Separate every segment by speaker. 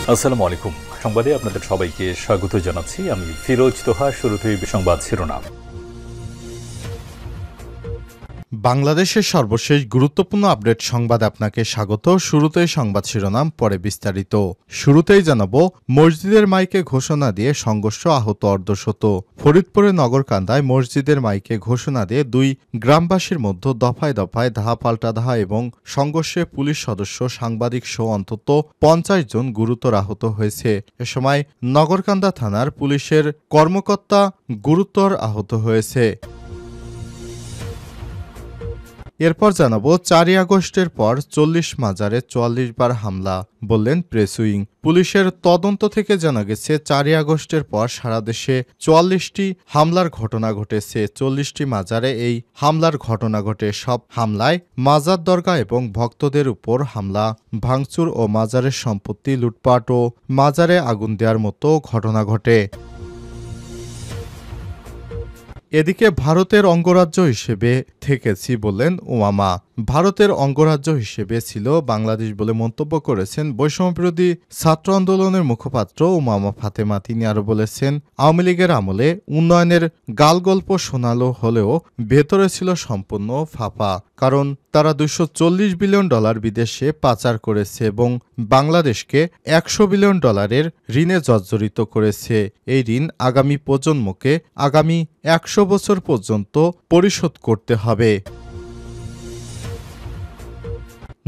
Speaker 1: আসসালামু আলাইকুম। সংবাদে আপনাদের সবাইকে স্বাগত জানাচ্ছি। আমি ফিরোজ তোহা। শুরুতেই সংবাদ শিরোনাম।
Speaker 2: বাংলাদেশের সর্বশেষ গুরুত্বপূর্ণ আপডেট সংবাদ আপনাকে স্বাগত। শুরুতেই সংবাদ শিরোনাম, পরে বিস্তারিত। শুরুতেই জানাবো, মসজিদের মাইকে ঘোষণা দিয়ে সংঘর্ষ, আহত অর্ধশত। ফরিদপুরের নগরকান্দায় মসজিদের মাইকে ঘোষণা দিয়ে দুই গ্রামবাসীর মধ্যে দফায় দফায় ধাহা পাল্টা ধাহা এবং সংঘর্ষে পুলিশ সদস্য, সাংবাদিক সহ অন্তত ৫০ জন গুরুতর আহত হয়েছে। এ সময় নগরকান্দা থানার পুলিশের কর্মকর্তা গুরুতর আহত হয়েছে। এরপর জানাবো, ৪ই আগস্টের পর ৪০ মাজারে ৪৪ বার হামলা, বললেন প্রেস উইং। পুলিশের তদন্ত থেকে জানা গেছে, ৪ই আগস্টের পর সারা দেশে ৪৪টি হামলার ঘটনা ঘটেছে। ৪০টি মাজারে এই হামলার ঘটনা ঘটে। সব হামলায় মাজার দরগা এবং ভক্তদের উপর হামলা, ভাঙচুর ও মাজারের সম্পত্তি লুটপাট ও মাজারে আগুন দেওয়ার মতো ঘটনা ঘটে। এদিকে ভারতের অঙ্গরাজ্য হিসেবে থেকেছি বললেন ওবামা। ভারতের অঙ্গরাজ্য হিসেবে ছিল বাংলাদেশ বলে মন্তব্য করেছেন বৈষম্যবিরোধী ছাত্র আন্দোলনের মুখপাত্র ওবামা ফাতেমা। তিনি আরও বলেছেন, আওয়ামী লীগের আমলে উন্নয়নের গালগল্প শোনালো হলেও ভেতরে ছিল সম্পূর্ণ ফাঁপা। কারণ তারা $240 বিলিয়ন বিদেশে পাচার করেছে এবং বাংলাদেশকে $100 বিলিয়ন ঋণে জর্জরিত করেছে। এই ঋণ আগামী প্রজন্মকে আগামী ১০০ বছর পর্যন্ত পরিশোধ করতে হবে।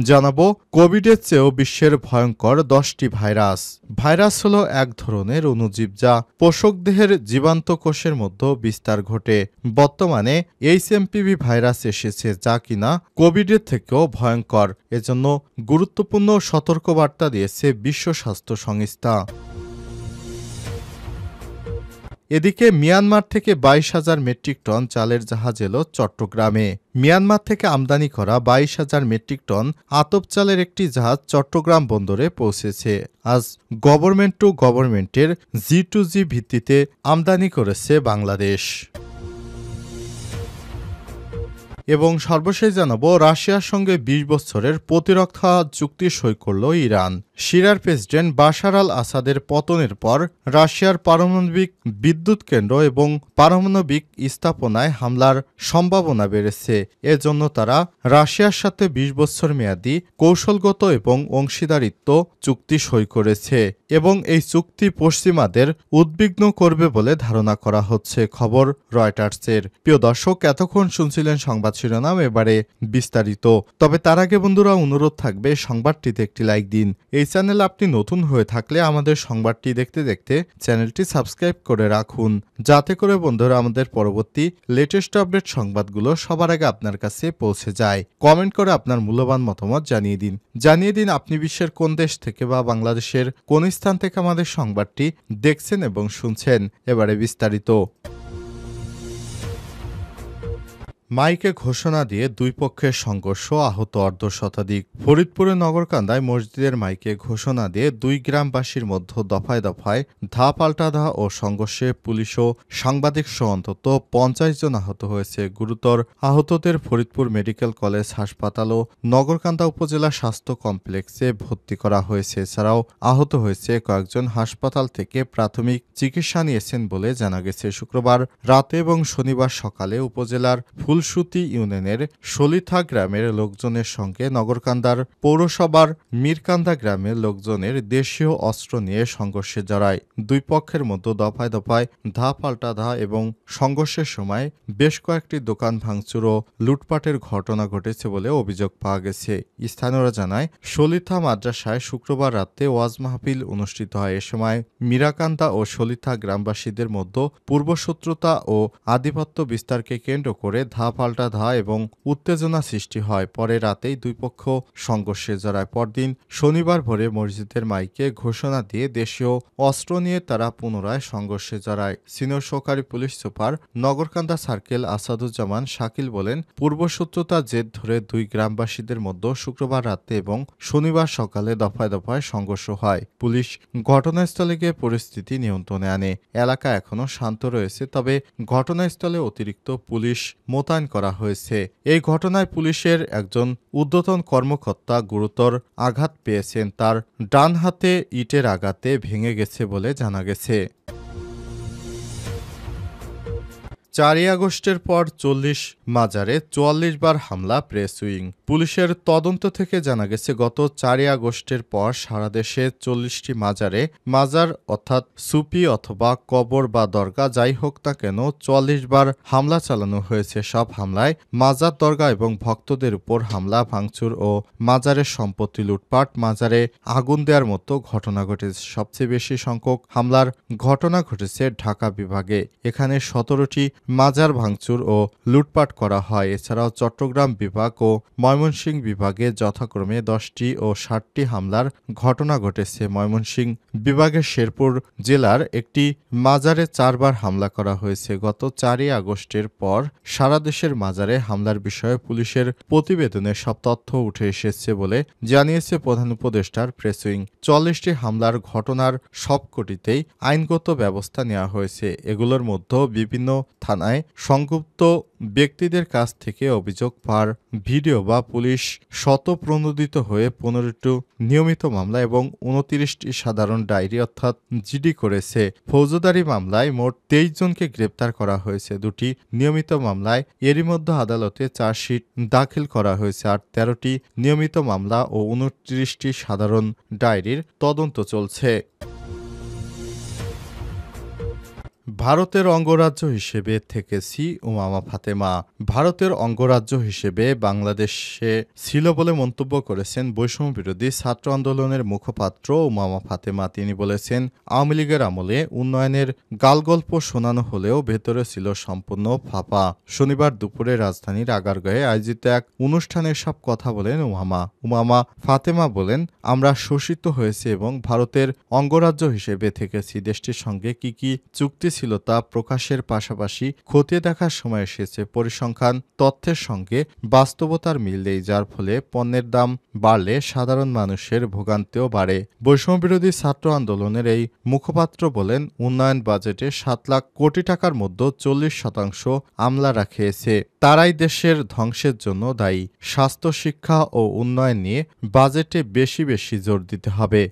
Speaker 2: জানাবো, কোভিডের চেয়েও বিশ্বের ভয়ঙ্কর 10টি ভাইরাস। ভাইরাস হলো এক ধরনের অণুজীব যা পোষকদেহের জীবান্ত কোষের মধ্যে বিস্তার ঘটে। বর্তমানে HMPV ভাইরাস এসেছে, যা কিনা কোভিডের থেকেও ভয়ঙ্কর। এজন্য গুরুত্বপূর্ণ সতর্কবার্তা দিয়েছে বিশ্ব স্বাস্থ্য সংস্থা। এদিকে মিয়ানমার থেকে ২২,০০০ মেট্রিক টন চালের জাহাজ এলো চট্টগ্রামে। মিয়ানমার থেকে আমদানি করা ২২,০০০ মেট্রিক টন আতপ চালের একটি জাহাজ চট্টগ্রাম বন্দরে পৌঁছেছে। আজ গভর্নমেন্ট টু গভর্নমেন্টের G2G ভিত্তিতে আমদানি করেছে বাংলাদেশ। এবং সর্বশেষ জানাবো, রাশিয়ার সঙ্গে ২০ বছরের প্রতিরক্ষা চুক্তি সই করল ইরান। সিরিয়ার প্রেসিডেন্ট বাশার আল আসাদের পতনের পর রাশিয়ার পারমাণবিক বিদ্যুৎ কেন্দ্র এবং পারমাণবিক স্থাপনায় হামলার সম্ভাবনা বেড়েছে। এজন্য তারা রাশিয়ার সাথে ২০ বছর মেয়াদী কৌশলগত এবং অংশীদারিত্ব চুক্তি সই করেছে এবং এই চুক্তি পশ্চিমাদের উদ্বিগ্ন করবে বলে ধারণা করা হচ্ছে। খবর রয়টার্সের। প্রিয় দর্শক, এতক্ষণ শুনছিলেন সংবাদ শিরোনাম, এবারে বিস্তারিত। তবে তার আগে বন্ধুরা, অনুরোধ থাকবে সংবাদটিতে একটি লাইক দিন। এই চ্যানেলে আপনি নতুন হয়ে থাকলে আমাদের সংবাদটি দেখতে দেখতে চ্যানেলটি সাবস্ক্রাইব করে রাখুন, যাতে করে বন্ধুরা আমাদের পরবর্তী লেটেস্ট আপডেট সংবাদগুলো সবার আগে আপনার কাছে পৌঁছে যায়। কমেন্ট করে আপনার মূল্যবান মতামত জানিয়ে দিন আপনি বিশ্বের কোন দেশ থেকে বা বাংলাদেশের কোন স্থান থেকে আমাদের সংবাদটি দেখছেন এবং শুনছেন। এবারে বিস্তারিত। মাইকে ঘোষণা দিয়ে দুই পক্ষের সংঘর্ষ, আহত অর্ধশতাধিক। ফরিদপুরের নগরকান্দায় মসজিদের মাইকে ঘোষণা দিয়ে দুই গ্রামবাসীর মধ্যে দফায় দফায় ধা পাল্টা ধা ও সংঘর্ষে পুলিশ ও সাংবাদিক সহ অন্তত ৫০ জন আহত হয়েছে। গুরুতর আহতদের ফরিদপুর মেডিকেল কলেজ হাসপাতাল ও নগরকান্দা উপজেলা স্বাস্থ্য কমপ্লেক্সে ভর্তি করা হয়েছে। এছাড়াও আহত হয়েছে কয়েকজন হাসপাতাল থেকে প্রাথমিক চিকিৎসা নিয়েছেন বলে জানা গেছে। শুক্রবার রাতে এবং শনিবার সকালে উপজেলার ফুলসুতি ইউনিয়নের সলিথা গ্রামের লোকজনের সঙ্গে নগরকান্দার পৌরসভার মিরকান্দা গ্রামের লোকজনের দেশীয় অস্ত্র নিয়ে সংঘর্ষে জড়ায়। দুই পক্ষের মধ্যে দফায় দফায় ধা পাল্টা ধা এবং সংঘর্ষের সময় বেশ কয়েকটি দোকান ভাঙচুর ও লুটপাটের ঘটনা ঘটেছে বলে অভিযোগ পাওয়া গেছে। স্থানীয়রা জানায়, সলিথা মাদ্রাসায় শুক্রবার রাতে ওয়াজ মাহফিল অনুষ্ঠিত হয়। এ সময় মিরাকান্দা ও সলিথা গ্রামবাসীদের মধ্যে পূর্বশত্রুতা ও আধিপত্য বিস্তারকে কেন্দ্র করে ধা পাল্টা ধা এবং উত্তেজনা সৃষ্টি হয়। পরে রাতেই দুই পক্ষ সংঘর্ষে জড়ায়। পরদিন শনিবার ভোরে মসজিদের মাইকে ঘোষণা দিয়ে দেশীয় অস্ত্র নিয়ে তারা পুনরায় সংঘর্ষে জড়ায়। সিনিয়র সহকারী police super Nagarkanda circle Asaduzzaman Shakil বলেন, পূর্বশত্রুতার জের ধরে দুই গ্রামবাসীদের মধ্যে শুক্রবার রাতে এবং শনিবার সকালে দফায় দফায় সংঘর্ষ হয়। পুলিশ ঘটনাস্থলে গিয়ে পরিস্থিতি নিয়ন্ত্রণে আনে। এলাকা এখনও শান্ত রয়েছে, তবে ঘটনাস্থলে অতিরিক্ত পুলিশ মোতায়েন মোতায়েন করা হয়েছে। এই ঘটনায় পুলিশের একজন ঊর্ধ্বতন কর্মকর্তা গুরুতর আঘাত পেয়েছেন। তার ডান হাতে ইটের আঘাতে ভেঙে গেছে বলে জানা গেছে। 4 আগস্টের পর 40 মাজারে 44 বার হামলা প্রেস উইং। পুলিশের তদন্ত থেকে জানা গেছে গত 4 আগস্টের পর সারা দেশে 40টি মাজার অর্থাৎ সুপি অথবা কবর বা দরগা যাই হোক না কেন 44 বার হামলা চালানো হয়েছে। সব হামলায় মাজার, দরগা এবং ভক্তদের উপর হামলা, ভাঙচুর ও মাজারের সম্পত্তি লুটপাট, মাজারে আগুন দেওয়ার মতো ঘটনা ঘটেছে। সবচেয়ে বেশি সংখ্যক হামলার ঘটনা ঘটেছে ঢাকা বিভাগে। এখানে 17টি মাজার ভাঙচুর ও লুটপাট করা হয়। এছাড়াও চট্টগ্রাম বিভাগ ও ময়মনসিংহ বিভাগে যথাক্রমে 10টি ও 60টি হামলার ঘটনা ঘটেছে। ময়মনসিংহ বিভাগের শেরপুর জেলার একটি মাজারে 4 বার হামলা করা হয়েছে। গত 4 আগস্টের পর সারা দেশের মাজারে হামলার বিষয়ে পুলিশের প্রতিবেদনে সব তথ্য উঠে এসেছে বলে জানিয়েছে প্রধান উপদেষ্টার প্রেস উইং। 40টি হামলার ঘটনার সবকটিতেই আইনগত ব্যবস্থা নেওয়া হয়েছে। এগুলোর মধ্যে বিভিন্ন থানায় সংযুক্ত ব্যক্তিদের কাছ থেকে অভিযোগ পাওয়ার ভিডিও বা পুলিশ স্বতঃপ্রণোদিত হয়ে 15টি নিয়মিত মামলা এবং 29টি সাধারণ ডায়েরি অর্থাৎ জিডি করেছে। ফৌজদারি মামলায় মোট 23 জনকে গ্রেপ্তার করা হয়েছে। 2টি নিয়মিত মামলায় এরই মধ্যে আদালতে চার্জশিট দাখিল করা হয়েছে। আর 13টি নিয়মিত মামলা ও 29টি সাধারণ ডায়েরির তদন্ত চলছে। ভারতের অঙ্গরাজ্য হিসেবে থেকেছি উমামা ফাতেমা। ভারতের অঙ্গরাজ্য হিসেবে বাংলাদেশে ছিল বলে মন্তব্য করেছেন বৈষম্যবিরোধী ছাত্র আন্দোলনের মুখপাত্র উমামা ফাতেমা। তিনি বলেছেন, আওয়ামী লীগের আমলে উন্নয়নের গালগল্প শোনানো হলেও ভেতরে ছিল সম্পূর্ণ ফাঁপা। শনিবার দুপুরে রাজধানীর আগারগাঁয়ে আয়োজিত এক অনুষ্ঠানে সব কথা বলেন উমামা ফাতেমা বলেন, আমরা শোষিত হয়েছি এবং ভারতের অঙ্গরাজ্য হিসেবে থেকেছি। দেশটির সঙ্গে কি কি চুক্তি ছিল তা প্রকাশের পাশাপাশি খতিয়ে দেখার সময় এসেছে। পরিসংখ্যান তথ্যের সঙ্গে বাস্তবতার মিল নেই, যার ফলে পণ্যের দাম বাড়লে সাধারণ মানুষের ভোগান্তিও বাড়ে। বৈষম্যবিরোধী ছাত্র আন্দোলনের এই মুখপাত্র বলেন, উন্নয়ন বাজেটে 7 লাখ কোটি টাকার মধ্যে 40% আমলারা খেয়েছে। তারাই দেশের ধ্বংসের জন্য দায়ী। স্বাস্থ্য, শিক্ষা ও উন্নয়ন নিয়ে বাজেটে বেশি বেশি জোর দিতে হবে।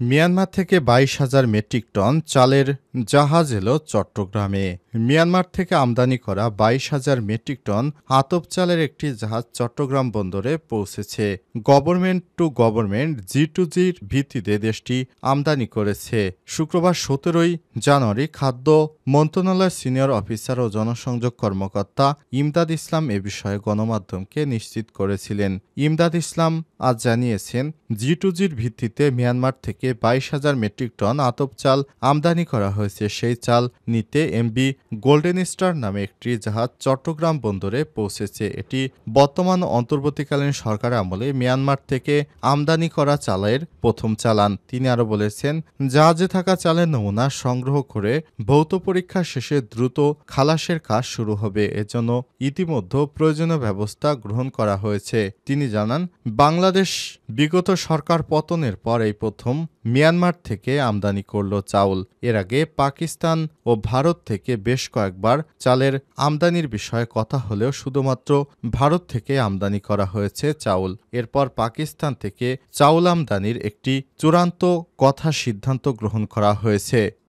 Speaker 2: মিয়ানমার থেকে 22,000 মেট্রিক টন চালের জাহাজ এলো চট্টগ্রামে। মিয়ানমার থেকে আমদানি করা 22,000 মেট্রিক টন আতপ চালের একটি জাহাজ চট্টগ্রাম বন্দরে পৌঁছেছে। গভর্নমেন্ট টু গভর্নমেন্ট G2G'র ভিত্তিতে দেশটি আমদানি করেছে। শুক্রবার 17 জানুয়ারি খাদ্য মন্ত্রণালয়ের সিনিয়র অফিসার ও জনসংযোগ কর্মকর্তা ইমদাদ ইসলাম এ বিষয়ে গণমাধ্যমকে নিশ্চিত করেছিলেন। ইমদাদ ইসলাম আজ জানিয়েছেন, G2G'র ভিত্তিতে মিয়ানমার থেকে 22,000 মেট্রিক টন আতপ চাল আমদানি করা হয়েছে। সেই চাল নিতে এমভি গোল্ডেন স্টার নামে একটি জাহাজ চট্টগ্রাম বন্দরে পৌঁছেছে। এটি বর্তমান অন্তর্বর্তীকালীন সরকার আমলে মিয়ানমার থেকে আমদানি করা চালের প্রথম চালান। তিনি আরও বলেছেন, জাহাজে থাকা চালের নমুনা সংগ্রহ করে ভৌত পরীক্ষা শেষে দ্রুত খালাসের কাজ শুরু হবে। এজন্য ইতিমধ্যে প্রয়োজনীয় ব্যবস্থা গ্রহণ করা হয়েছে। তিনি জানান, বাংলাদেশ বিগত সরকার পতনের পর এই প্রথম মিয়ানমার থেকে আমদানি করল চাউল। এর আগে পাকিস্তান ও ভারত থেকে বেশ কয়েকবার চালের আমদানির বিষয়ে কথা হলেও শুধুমাত্র ভারত থেকে আমদানি করা হয়েছে চাউল। এরপর পাকিস্তান থেকে চাউল আমদানির একটি চূড়ান্ত সিদ্ধান্ত গ্রহণ করা হয়েছে।